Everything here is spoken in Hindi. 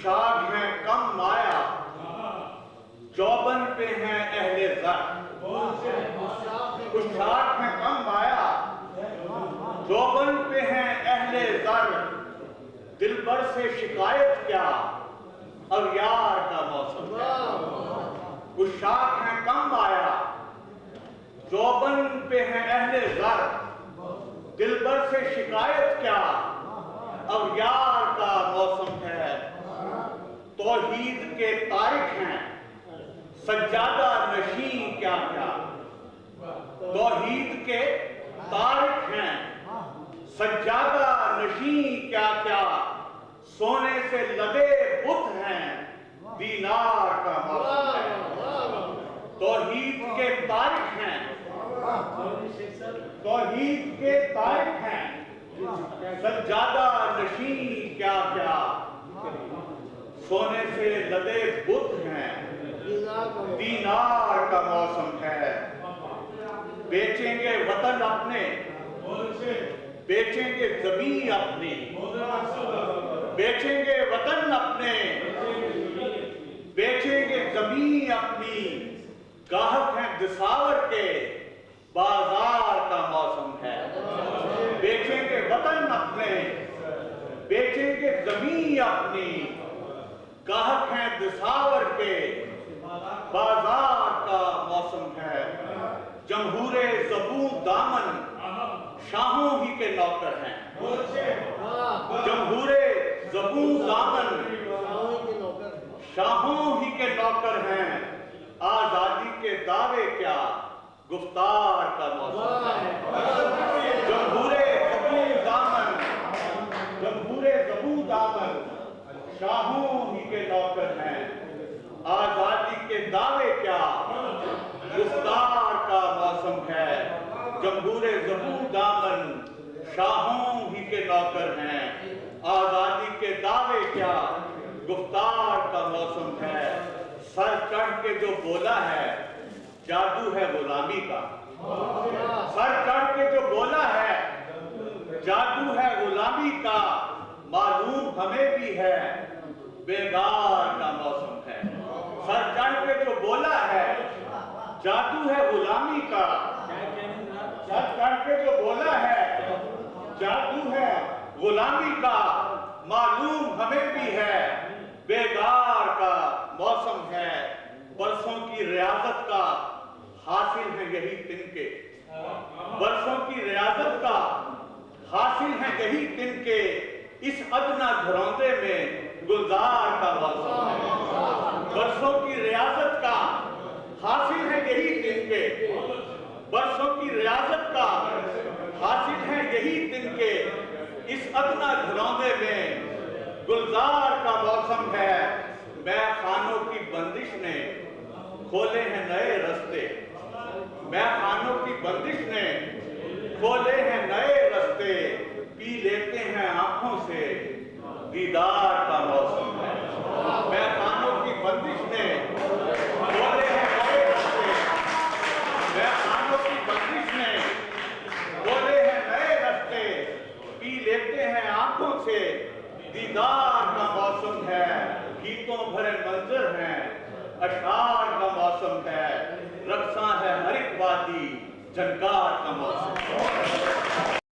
उशाक है कम माया, जौबन पे हैं अहले ज़र। उशाक है कम माया, जौबन पे हैं अहले ज़र। दिलबर से शिकायत क्या, अब यार का मौसम है। उशाक है कम माया, जौबन पे हैं अहले ज़र। दिलबर से शिकायत क्या, अब यार का मौसम है। तौहीद के तारिक हैं सज्जादा नशी क्या क्या। तौहीद के तारिक हैं सज्जादा नशी क्या क्या। सोने से लदे बुत हैं, दीनार का मौसम है। तौहीद के तारिक हैं, तौहीद के तारिक हैं सज्जादा नशी क्या क्या। सोने से लदे बुत हैं, दीनार का मौसम है। बेचेंगे वतन अपने, बेचेंगे जमीन अपनी। बेचेंगे वतन अपने, बेचेंगे जमीन अपनी। गाहक हैं दिसावर के, बाजार का मौसम है। बेचेंगे वतन अपने, बेचेंगे जमीन अपनी। गाहक हैं दिसावर के, बाजार का मौसम है। जमहूरे ज़बू दामन शाहों ही के नौकर हैं। जमहूरे ज़बू दामन शाहों ही के नौकर हैं। आजादी के दावे क्या, गुफ्तार का मौसम है। जमहूरे ज़बू दामन, जमहूरे ज़बू दामन शाहों ही के नौकर हैं। आजादी के दावे क्या, गुफ्तार का मौसम है। जमहूरे ज़बू दामन शाहों ही के नौकर हैं। आजादी के दावे क्या, गुफ्तार का मौसम है। सर चढ़ के जो बोला है, जादू है गुलामी का। सर चढ़ के जो बोला है, जादू है गुलामी का। मालूम हमें भी है, बेगार का मौसम है। सर चढ़ के जो बोला है, जादू है गुलामी का। सर चढ़ के जो बोला है, जादू है गुलामी का। मालूम हमें भी है, बेगार का मौसम है। बरसों की रियासत का हासिल है यही तिनके। बरसों की रियासत का हासिल है यही तिनके। इस अदना घरौंदे में गुलजार का मौसम है। बरसों की रियासत का हासिल है यही तिनके। बरसों की रियासत का हासिल है यही तिनके। इस अदना घरौंदे में गुलजार का मौसम है। मैं खानों की बंदिश ने खोले हैं नए रास्ते। मैं खानों की बंदिश ने खोले हैं नए रास्ते। पी लेते हैं आंखों से, दीदार का मौसम है। मैं खानों की बंदिश ने खोले हैं नए रास्ते। मैं खानों की बंदिश ने खोले हैं नए रास्ते। पी लेते हैं आंखों से, दीदार का मौसम है। गीतों भरे मंजर हैं, अशार का मौसम है। रक्सा है हर एक वादी, झनकार का मौसम है।